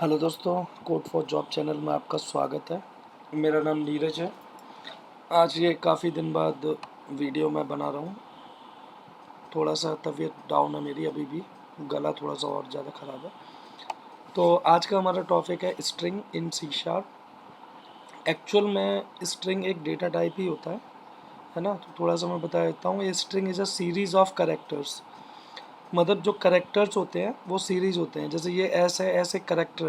Hello दोस्तों, code for job channel में आपका स्वागत है। मेरा नाम नीरज है। आज ये काफ़ी दिन बाद वीडियो मैं बना रहा हूँ। थोड़ा सा तबीयत डाउन है मेरी, अभी भी गला थोड़ा सा और ज़्यादा ख़राब है। तो आज का हमारा टॉपिक है string in C sharp. Actual में स्ट्रिंग एक डेटा टाइप ही होता है ना। तो थोड़ा सा मैं बता देता हूँ। ये string is a series of characters, मतलब जो करेक्टर्स होते हैं वो सीरीज़ होते हैं। जैसे ये एस है, एस एक करेक्टर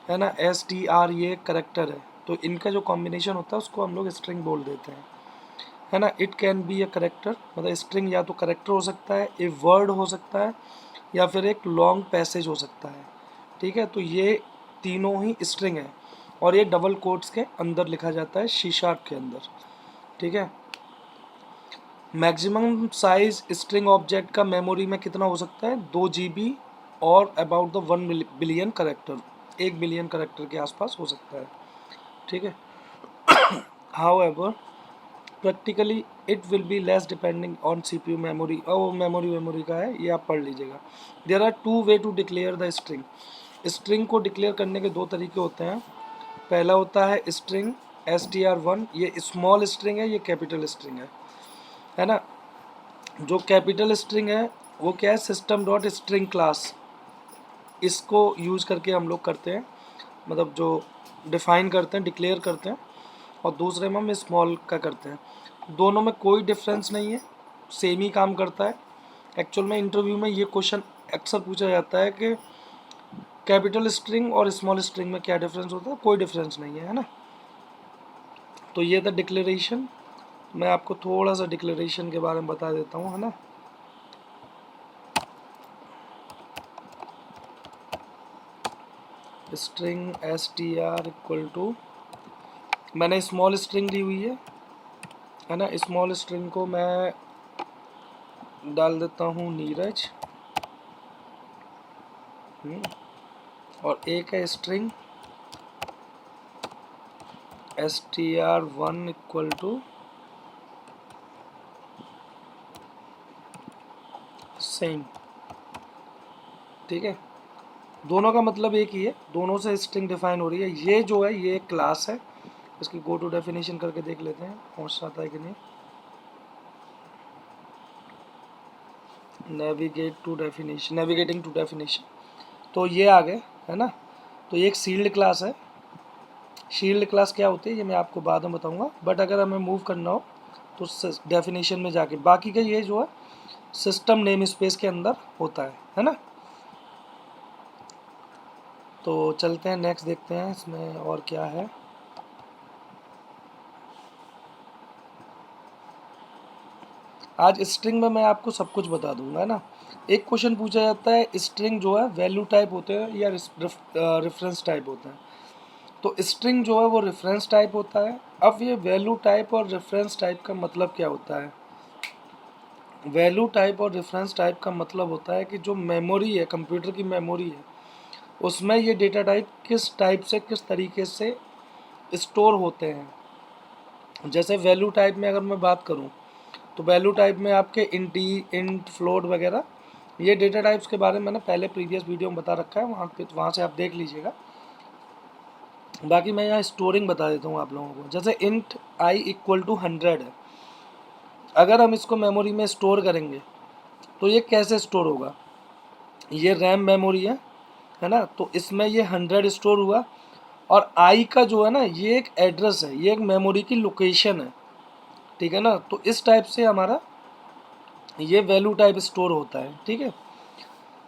है ना, STR ये करेक्टर है। तो इनका जो कॉम्बिनेशन होता है उसको हम लोग स्ट्रिंग बोल देते हैं, है ना। It can be a character, मतलब स्ट्रिंग या तो करेक्टर हो सकता है, ए वर्ड हो सकता है, या फिर एक लॉन्ग पैसेज हो सकता है। ठीक है, तो ये तीनों ही स्ट्रिंग है और ये डबल कोट्स के अंदर लिखा जाता है, सी शार्प के अंदर। ठीक है। मैक्सिमम साइज स्ट्रिंग ऑब्जेक्ट का मेमोरी में कितना हो सकता है? 2 GB और about the 1 billion character, 1 billion character के आसपास हो सकता है। ठीक है। However practically it will be less depending on CPU memory. और मेमोरी का है, ये आप पढ़ लीजिएगा। There are 2 way to declare the string. String को डिक्लेयर करने के 2 तरीके होते हैं। पहला होता है स्ट्रिंग STR1, ये स्मॉल स्ट्रिंग है, ये कैपिटल स्ट्रिंग है ना। जो कैपिटल स्ट्रिंग है वो क्या है? सिस्टम डॉट स्ट्रिंग क्लास, इसको यूज़ करके हम लोग करते हैं, मतलब जो डिफाइन करते हैं, डिक्लेयर करते हैं। और दूसरे में हम स्मॉल का करते हैं। दोनों में कोई डिफरेंस नहीं है, सेम ही काम करता है। एक्चुअल में इंटरव्यू में ये क्वेश्चन अक्सर पूछा जाता है कि कैपिटल स्ट्रिंग और स्मॉल स्ट्रिंग में क्या डिफरेंस होता है? कोई डिफरेंस नहीं है ना। तो ये था डिक्लेरेशन। मैं आपको थोड़ा सा डिक्लेरेशन के बारे में बता देता हूँ, है ना। स्ट्रिंग STR इक्वल टू, मैंने स्मॉल स्ट्रिंग दी हुई है ना। स्मॉल स्ट्रिंग को मैं डाल देता हूँ नीरज, और एक है string STR1 equal to same. ठीक है, दोनों का मतलब एक ही है, दोनों से स्ट्रिंग डिफाइन हो रही है। ये जो है ये एक क्लास है। इसकी गो टू डेफिनेशन करके देख लेते हैं पहुँच जाता है कि नहीं। नेविगेटिंग टू डेफिनेशन, तो ये आ गए, है ना। तो ये एक सील्ड क्लास है। शील्ड क्लास क्या होती है ये मैं आपको बाद में बताऊंगा, बट अगर हमें मूव करना हो तो डेफिनेशन में जाके, बाकी का ये जो है सिस्टम नेम स्पेस के अंदर होता है ना। तो चलते हैं नेक्स्ट, देखते हैं इसमें और क्या है। आज स्ट्रिंग में मैं आपको सब कुछ बता दूंगा, है ना। एक क्वेश्चन पूछा जाता है, स्ट्रिंग जो है वैल्यू टाइप होते हैं या रेफरेंस टाइप होते हैं? तो स्ट्रिंग जो है वो रेफरेंस टाइप होता है। अब ये वैल्यू टाइप और रेफरेंस टाइप का मतलब क्या होता है? वैल्यू टाइप और रेफरेंस टाइप का मतलब होता है कि जो मेमोरी है, कंप्यूटर की मेमोरी है, उसमें ये डेटा टाइप किस टाइप से, किस तरीके से स्टोर होते हैं। जैसे वैल्यू टाइप में अगर मैं बात करूं, तो वैल्यू टाइप में आपके इंट फ्लोट वगैरह, ये डेटा टाइप्स के बारे में मैंने पहले प्रीवियस वीडियो में बता रखा है, वहाँ पे वहाँ से आप देख लीजिएगा। बाकी मैं यहाँ स्टोरिंग बता देता हूँ आप लोगों को। जैसे इंट I इक्वल टू 100 है, अगर हम इसको मेमोरी में स्टोर करेंगे तो ये कैसे स्टोर होगा? ये रैम मेमोरी है ना। तो इसमें ये 100 स्टोर हुआ, और I का जो है ना ये एक एड्रेस है, ये एक मेमोरी की लोकेशन है। ठीक है ना। तो इस टाइप से हमारा ये वैल्यू टाइप स्टोर होता है। ठीक है।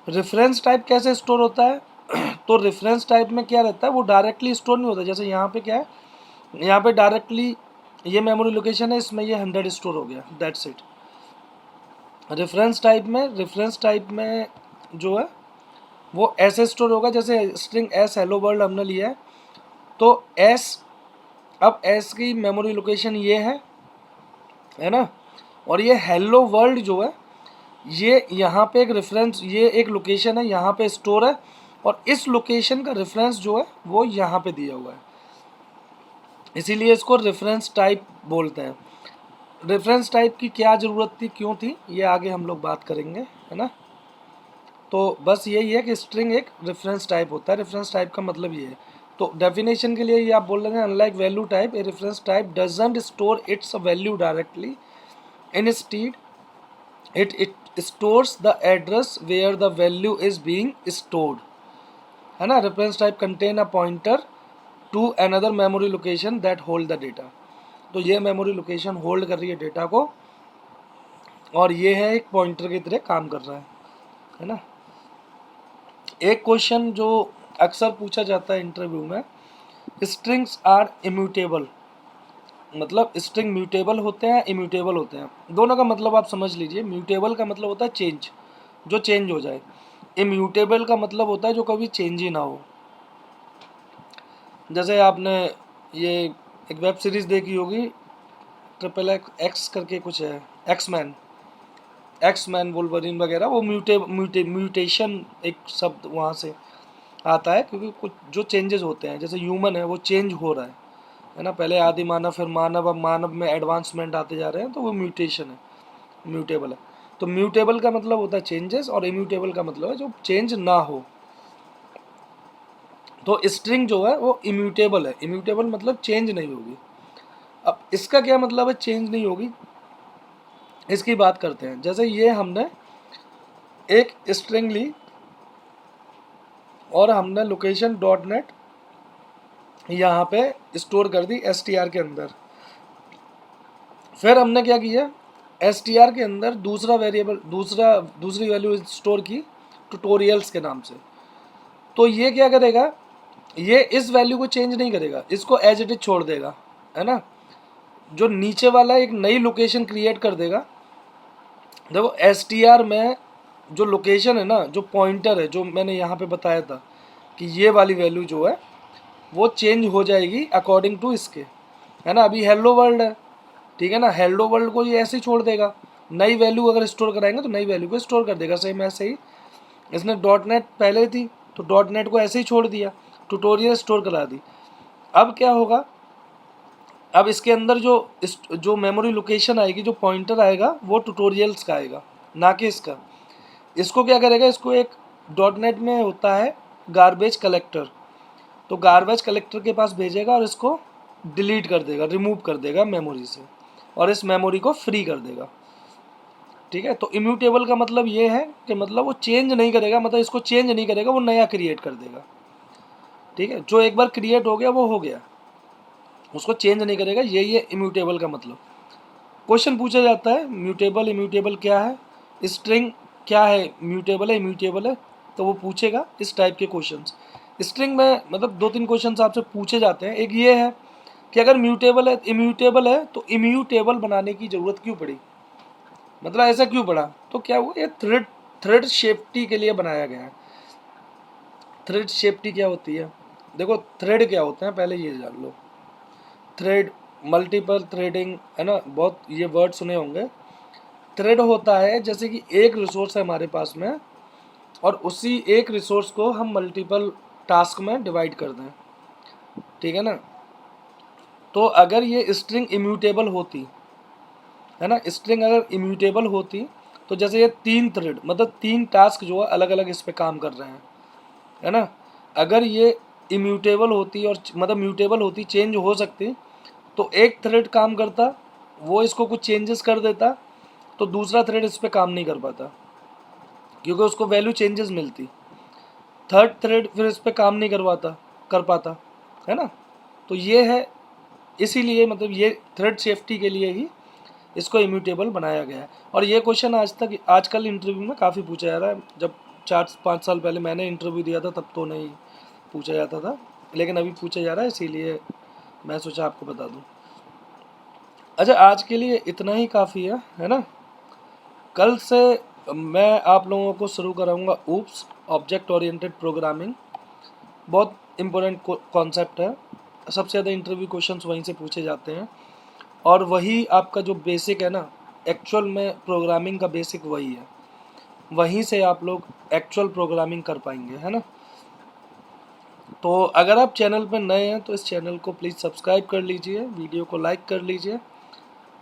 रेफरेंस टाइप कैसे स्टोर होता है? तो रेफरेंस टाइप में क्या रहता है, वो डायरेक्टली स्टोर नहीं होता। जैसे यहाँ पे क्या है, यहाँ पे डायरेक्टली ये मेमोरी लोकेशन है, इसमें ये 100 स्टोर हो गया, दैट्स इट। रेफरेंस टाइप में जो है वो ऐसे स्टोर होगा, जैसे स्ट्रिंग एस हेलो वर्ल्ड हमने लिया है, तो एस, अब एस की मेमोरी लोकेशन ये है ना। और ये हेलो वर्ल्ड जो है ये यहाँ पे एक रेफरेंस, ये एक लोकेशन है, यहाँ पे स्टोर है, और इस लोकेशन का रेफरेंस जो है वो यहाँ पे दिया हुआ है, इसीलिए इसको रेफरेंस टाइप बोलते हैं। रेफरेंस टाइप की क्या ज़रूरत थी, क्यों थी, ये आगे हम लोग बात करेंगे, है ना। तो बस यही है कि स्ट्रिंग एक रेफरेंस टाइप होता है। रेफरेंस टाइप का मतलब ये है। तो डेफिनेशन के लिए ये आप बोल रहे हैं, unlike value type a reference type doesn't store it's value directly, instead it stores the address where the value is being stored, है ना। Reference type contain a pointer to another memory location that hold the data. तो ये memory location hold कर रही है data को, और ये है एक पॉइंटर की तरह काम कर रहा है ना। एक क्वेश्चन जो अक्सर पूछा जाता है इंटरव्यू में, स्ट्रिंग्स आर इम्यूटेबल, मतलब स्ट्रिंग म्यूटेबल होते हैं, इम्यूटेबल होते हैं। दोनों का मतलब आप समझ लीजिए। म्यूटेबल का मतलब होता है चेंज, जो चेंज हो जाए। इम्यूटेबल का मतलब होता है जो कभी चेंज ही ना हो। जैसे आपने ये एक वेब सीरीज़ देखी होगी, ट्रिपल एक्स करके कुछ है, एक्स मैन वुल्वरीन वगैरह, वो म्यूटेशन एक शब्द वहाँ से आता है, क्योंकि कुछ जो चेंजेस होते हैं, जैसे ह्यूमन है वो चेंज हो रहा है ना। पहले आदि मानव, फिर मानव, अब मानव में एडवांसमेंट आते जा रहे हैं, तो वो म्यूटेशन है, म्यूटेबल है। तो म्यूटेबल का मतलब होता है चेंजेस, और इम्यूटेबल का मतलब है जो चेंज ना हो। तो स्ट्रिंग जो है वो इम्यूटेबल है। इम्यूटेबल मतलब चेंज नहीं होगी। अब इसका क्या मतलब है चेंज नहीं होगी, इसकी बात करते हैं। जैसे ये हमने एक स्ट्रिंग ली और हमने लोकेशन डॉट नेट यहाँ पे स्टोर कर दी str के अंदर। फिर हमने क्या किया, str के अंदर दूसरा वेरिएबल, दूसरी वैल्यू स्टोर की ट्यूटोरियल्स के नाम से। तो ये क्या करेगा, ये इस वैल्यू को चेंज नहीं करेगा, इसको एज इट इज छोड़ देगा, है ना। जो नीचे वाला एक नई लोकेशन क्रिएट कर देगा। देखो str में जो लोकेशन है ना, जो पॉइंटर है, जो मैंने यहाँ पे बताया था कि ये वाली वैल्यू जो है वो चेंज हो जाएगी अकॉर्डिंग टू इसके, है ना। अभी हेलो वर्ल्ड है, ठीक है ना। हेलो वर्ल्ड को ये ऐसे ही छोड़ देगा। नई वैल्यू अगर स्टोर कराएंगे तो नई वैल्यू को स्टोर कर देगा। सेम ऐसे ही इसने डॉट नेट पहले थी तो डॉट नेट को ऐसे ही छोड़ दिया, ट्यूटोरियल स्टोर करा दी। अब क्या होगा, अब इसके अंदर जो मेमोरी लोकेशन आएगी, जो पॉइंटर आएगा, वो ट्यूटोरियल्स का आएगा, ना कि इसका। इसको क्या करेगा, इसको एक डॉट नेट में होता है गार्बेज कलेक्टर, तो गार्बेज कलेक्टर के पास भेजेगा और इसको डिलीट कर देगा, रिमूव कर देगा मेमोरी से, और इस मेमोरी को फ्री कर देगा। ठीक है। तो इम्यूटेबल का मतलब ये है कि मतलब वो चेंज नहीं करेगा, मतलब इसको चेंज नहीं करेगा, वो नया क्रिएट कर देगा। ठीक है। जो एक बार क्रिएट हो गया वो हो गया, उसको चेंज नहीं करेगा। यही है इम्यूटेबल का मतलब। क्वेश्चन पूछा जाता है म्यूटेबल इम्यूटेबल क्या है, स्ट्रिंग क्या है, म्यूटेबल है इम्यूटेबल है, तो वो पूछेगा इस टाइप के क्वेश्चंस। स्ट्रिंग में मतलब 2-3 क्वेश्चंस आपसे पूछे जाते हैं। एक ये है कि अगर म्यूटेबल है, इम्यूटेबल है, तो इम्यूटेबल बनाने की ज़रूरत क्यों पड़ी, मतलब ऐसा क्यों पड़ा। तो क्या हुआ, ये थ्रेड सेफ्टी के लिए बनाया गया है। थ्रेड सेफ्टी क्या होती है, देखो थ्रेड क्या होते हैं पहले ये जान लो। थ्रेड, मल्टीपल थ्रेडिंग, है ना, बहुत ये वर्ड सुने होंगे। थ्रेड होता है जैसे कि एक रिसोर्स है हमारे पास में, और उसी एक रिसोर्स को हम मल्टीपल टास्क में डिवाइड कर दें, ठीक है ना। तो अगर ये स्ट्रिंग इम्यूटेबल होती, है ना, स्ट्रिंग अगर इम्यूटेबल होती, तो जैसे ये 3 थ्रेड, मतलब 3 टास्क जो है अलग अलग इस पे काम कर रहे हैं, है ना। अगर ये इम्यूटेबल होती और मतलब म्यूटेबल होती, चेंज हो सकती, तो एक थ्रेड काम करता, वो इसको कुछ चेंजेस कर देता, तो दूसरा थ्रेड इस पे काम नहीं कर पाता, क्योंकि उसको वैल्यू चेंजेस मिलती। थर्ड थ्रेड फिर इस पे काम नहीं कर पाता, है ना। तो ये है, इसीलिए मतलब ये थ्रेड सेफ्टी के लिए ही इसको इम्यूटेबल बनाया गया है। और ये क्वेश्चन आजकल इंटरव्यू में काफ़ी पूछा जा रहा है। जब 4-5 साल पहले मैंने इंटरव्यू दिया था तब तो नहीं पूछा जाता था, लेकिन अभी पूछा जा रहा है, इसीलिए मैं सोचा आपको बता दूं। अच्छा, आज के लिए इतना ही काफ़ी है ना। कल से मैं आप लोगों को शुरू कराऊंगा ऊप्स, ऑब्जेक्ट ओरिएंटेड प्रोग्रामिंग। बहुत इम्पोर्टेंट कॉन्सेप्ट है। सबसे ज़्यादा इंटरव्यू क्वेश्चंस वहीं से पूछे जाते हैं, और वही आपका जो बेसिक है ना, एक्चुअल में प्रोग्रामिंग का बेसिक वही है। वहीं से आप लोग एक्चुअल प्रोग्रामिंग कर पाएंगे, है ना। तो अगर आप चैनल पर नए हैं तो इस चैनल को प्लीज़ सब्सक्राइब कर लीजिए, वीडियो को लाइक कर लीजिए।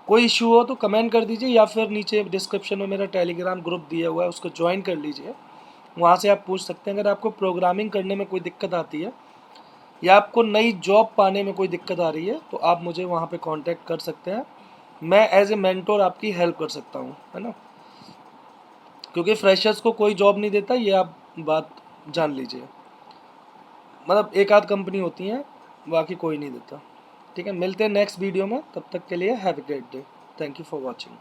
कोई इशू हो तो कमेंट कर दीजिए, या फिर नीचे डिस्क्रिप्शन में मेरा टेलीग्राम ग्रुप दिया हुआ है, उसको ज्वाइन कर लीजिए। वहाँ से आप पूछ सकते हैं। अगर आपको प्रोग्रामिंग करने में कोई दिक्कत आती है या आपको नई जॉब पाने में कोई दिक्कत आ रही है तो आप मुझे वहाँ पे कांटेक्ट कर सकते हैं। मैं एज ए मेंटोर आपकी हेल्प कर सकता हूँ, है ना, क्योंकि फ्रेशर्स को कोई जॉब नहीं देता, ये आप बात जान लीजिए। मतलब एक आध कंपनी होती हैं, बाकी कोई नहीं देता। ठीक है, मिलते हैं नेक्स्ट वीडियो में, तब तक के लिए have a great day. Thank you for watching.